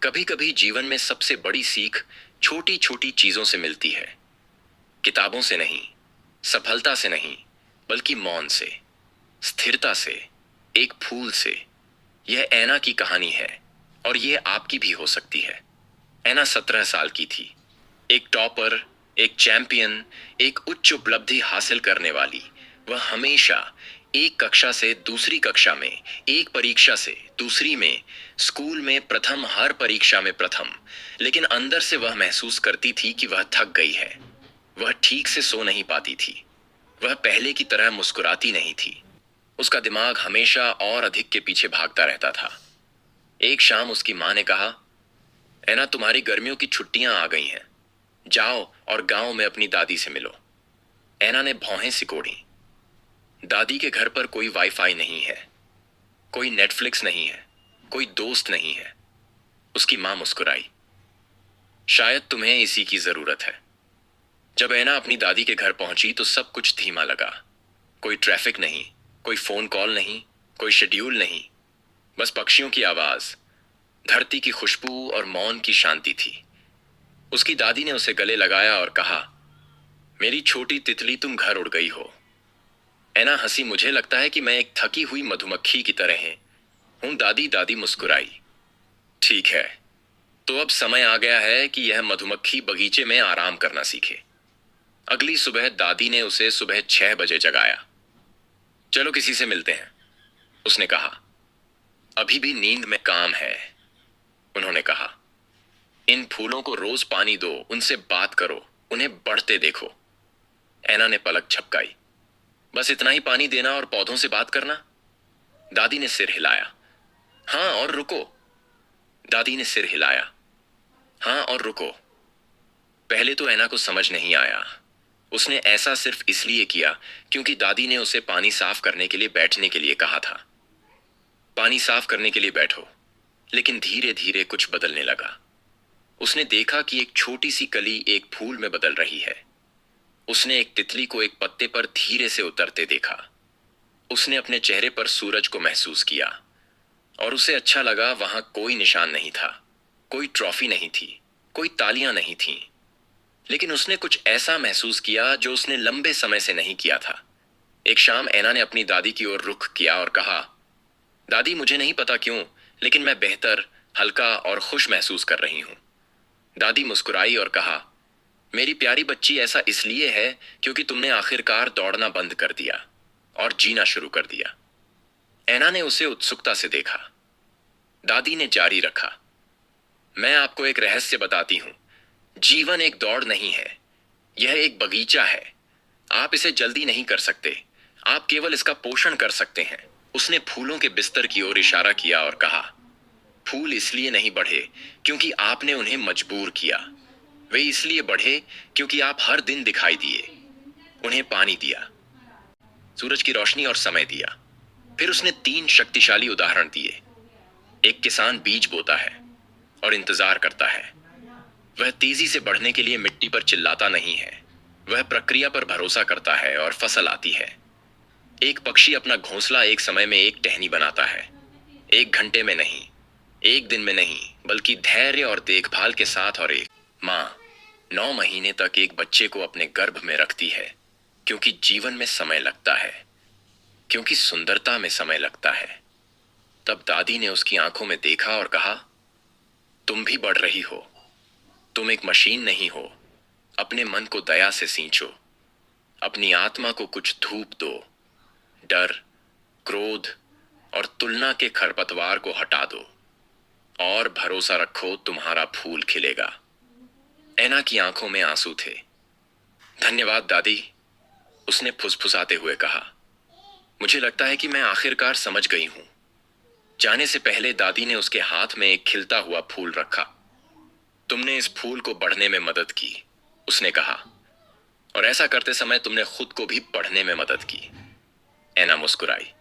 कभी कभी जीवन में सबसे बड़ी सीख छोटी छोटी चीजों से मिलती है। किताबों से नहीं, सफलता से नहीं, बल्कि मौन से, स्थिरता से, एक फूल से। यह ऐना की कहानी है और यह आपकी भी हो सकती है। ऐना 17 साल की थी। एक टॉपर, एक चैंपियन, एक उच्च उपलब्धि हासिल करने वाली। वह हमेशा एक कक्षा से दूसरी कक्षा में, एक परीक्षा से दूसरी में, स्कूल में प्रथम, हर परीक्षा में प्रथम। लेकिन अंदर से वह महसूस करती थी कि वह थक गई है। वह ठीक से सो नहीं पाती थी। वह पहले की तरह मुस्कुराती नहीं थी। उसका दिमाग हमेशा और अधिक के पीछे भागता रहता था। एक शाम उसकी मां ने कहा, ऐना, तुम्हारी गर्मियों की छुट्टियां आ गई हैं। जाओ और गांव में अपनी दादी से मिलो। ऐना ने भौहें सिकोड़ी। दादी के घर पर कोई वाईफाई नहीं है, कोई नेटफ्लिक्स नहीं है, कोई दोस्त नहीं है। उसकी मां मुस्कुराई। शायद तुम्हें इसी की जरूरत है। जब ऐना अपनी दादी के घर पहुंची तो सब कुछ धीमा लगा। कोई ट्रैफिक नहीं, कोई फोन कॉल नहीं, कोई शेड्यूल नहीं। बस पक्षियों की आवाज, धरती की खुशबू और मौन की शांति थी। उसकी दादी ने उसे गले लगाया और कहा, मेरी छोटी तितली, तुम घर उड़ गई हो। ऐना हंसी। मुझे लगता है कि मैं एक थकी हुई मधुमक्खी की तरह हूं। दादी दादी मुस्कुराई। ठीक है, तो अब समय आ गया है कि यह मधुमक्खी बगीचे में आराम करना सीखे। अगली सुबह दादी ने उसे सुबह 6 बजे जगाया। चलो किसी से मिलते हैं, उसने कहा। अभी भी नींद में काम है, उन्होंने कहा। इन फूलों को रोज पानी दो, उनसे बात करो, उन्हें बढ़ते देखो। ऐना ने पलक झपकाई। बस इतना ही पानी देना और पौधों से बात करना? दादी ने सिर हिलाया। हाँ, और रुको। दादी ने सिर हिलाया। हाँ, और रुको। पहले तो ऐना को समझ नहीं आया। उसने ऐसा सिर्फ इसलिए किया क्योंकि दादी ने उसे पानी साफ करने के लिए बैठने के लिए कहा था। पानी साफ करने के लिए बैठो। लेकिन धीरे धीरे कुछ बदलने लगा। उसने देखा कि एक छोटी सी कली एक फूल में बदल रही है। उसने एक तितली को एक पत्ते पर धीरे से उतरते देखा। उसने अपने चेहरे पर सूरज को महसूस किया और उसे अच्छा लगा। वहां कोई निशान नहीं था, कोई ट्रॉफी नहीं थी, कोई तालियां नहीं थीं। लेकिन उसने कुछ ऐसा महसूस किया जो उसने लंबे समय से नहीं किया था। एक शाम ऐना ने अपनी दादी की ओर रुख किया और कहा, दादी, मुझे नहीं पता क्यों, लेकिन मैं बेहतर, हल्का और खुश महसूस कर रही हूं। दादी मुस्कुराई और कहा, मेरी प्यारी बच्ची, ऐसा इसलिए है क्योंकि तुमने आखिरकार दौड़ना बंद कर दिया और जीना शुरू कर दिया। ऐना ने उसे उत्सुकता से देखा। दादी ने जारी रखा, मैं आपको एक रहस्य बताती हूं। जीवन एक दौड़ नहीं है, यह एक बगीचा है। आप इसे जल्दी नहीं कर सकते, आप केवल इसका पोषण कर सकते हैं। उसने फूलों के बिस्तर की ओर इशारा किया और कहा, फूल इसलिए नहीं बढ़े क्योंकि आपने उन्हें मजबूर किया। वे इसलिए बढ़े क्योंकि आप हर दिन दिखाई दिए, उन्हें पानी दिया, सूरज की रोशनी और समय दिया। फिर उसने 3 शक्तिशाली उदाहरण दिए। एक किसान बीज बोता है और इंतजार करता है। वह तेजी से बढ़ने के लिए मिट्टी पर चिल्लाता नहीं है। वह प्रक्रिया पर भरोसा करता है और फसल आती है। एक पक्षी अपना घोंसला एक समय में एक टहनी बनाता है। 1 घंटे में नहीं, एक दिन में नहीं, बल्कि धैर्य और देखभाल के साथ। और एक माँ 9 महीने तक एक बच्चे को अपने गर्भ में रखती है क्योंकि जीवन में समय लगता है, क्योंकि सुंदरता में समय लगता है। तब दादी ने उसकी आंखों में देखा और कहा, तुम भी बढ़ रही हो। तुम एक मशीन नहीं हो। अपने मन को दया से सींचो। अपनी आत्मा को कुछ धूप दो। डर, क्रोध और तुलना के खरपतवार को हटा दो और भरोसा रखो, तुम्हारा फूल खिलेगा। ऐना की आंखों में आंसू थे। धन्यवाद दादी, उसने फुसफुसाते हुए कहा। मुझे लगता है कि मैं आखिरकार समझ गई हूं। जाने से पहले दादी ने उसके हाथ में एक खिलता हुआ फूल रखा। तुमने इस फूल को बढ़ने में मदद की, उसने कहा, और ऐसा करते समय तुमने खुद को भी बढ़ने में मदद की। ऐना मुस्कुराई।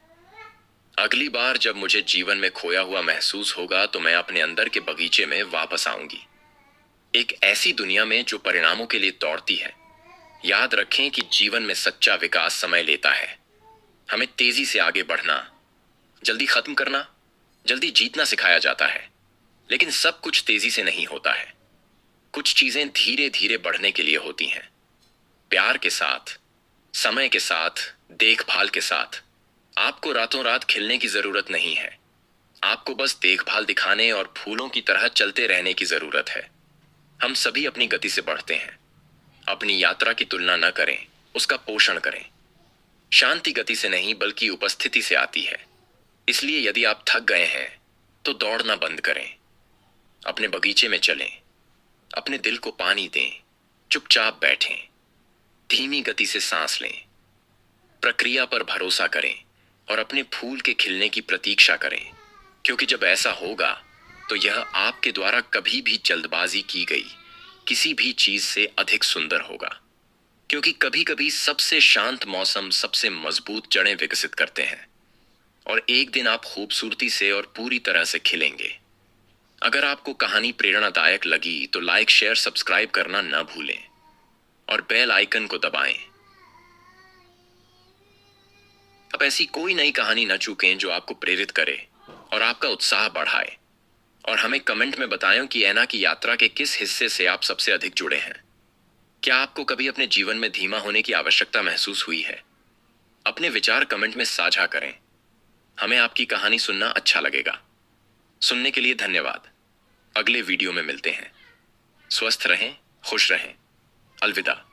अगली बार जब मुझे जीवन में खोया हुआ महसूस होगा तो मैं अपने अंदर के बगीचे में वापस आऊंगी, एक ऐसी दुनिया में जो परिणामों के लिए दौड़ती है। याद रखें कि जीवन में सच्चा विकास समय लेता है। हमें तेजी से आगे बढ़ना, जल्दी खत्म करना, जल्दी जीतना सिखाया जाता है, लेकिन सब कुछ तेजी से नहीं होता है। कुछ चीजें धीरे धीरे बढ़ने के लिए होती हैं। प्यार के साथ, समय के साथ, देखभाल के साथ। आपको रातों रात खिलने की जरूरत नहीं है। आपको बस देखभाल दिखाने और फूलों की तरह चलते रहने की जरूरत है। हम सभी अपनी गति से बढ़ते हैं। अपनी यात्रा की तुलना न करें, उसका पोषण करें। शांति गति से नहीं बल्कि उपस्थिति से आती है। इसलिए यदि आप थक गए हैं तो दौड़ना बंद करें। अपने बगीचे में चलें, अपने दिल को पानी दें, चुपचाप बैठें, धीमी गति से सांस लें, प्रक्रिया पर भरोसा करें और अपने फूल के खिलने की प्रतीक्षा करें। क्योंकि जब ऐसा होगा तो यह आपके द्वारा कभी भी जल्दबाजी की गई किसी भी चीज से अधिक सुंदर होगा। क्योंकि कभी कभी सबसे शांत मौसम सबसे मजबूत जड़ें विकसित करते हैं और एक दिन आप खूबसूरती से और पूरी तरह से खिलेंगे। अगर आपको कहानी प्रेरणादायक लगी तो लाइक, शेयर, सब्सक्राइब करना न भूलें और बेल आइकन को दबाएं। अब ऐसी कोई नई कहानी न चूकें जो आपको प्रेरित करे और आपका उत्साह बढ़ाए। और हमें कमेंट में बताएं कि ऐना की यात्रा के किस हिस्से से आप सबसे अधिक जुड़े हैं। क्या आपको कभी अपने जीवन में धीमा होने की आवश्यकता महसूस हुई है? अपने विचार कमेंट में साझा करें। हमें आपकी कहानी सुनना अच्छा लगेगा। सुनने के लिए धन्यवाद। अगले वीडियो में मिलते हैं। स्वस्थ रहें, खुश रहें। अलविदा।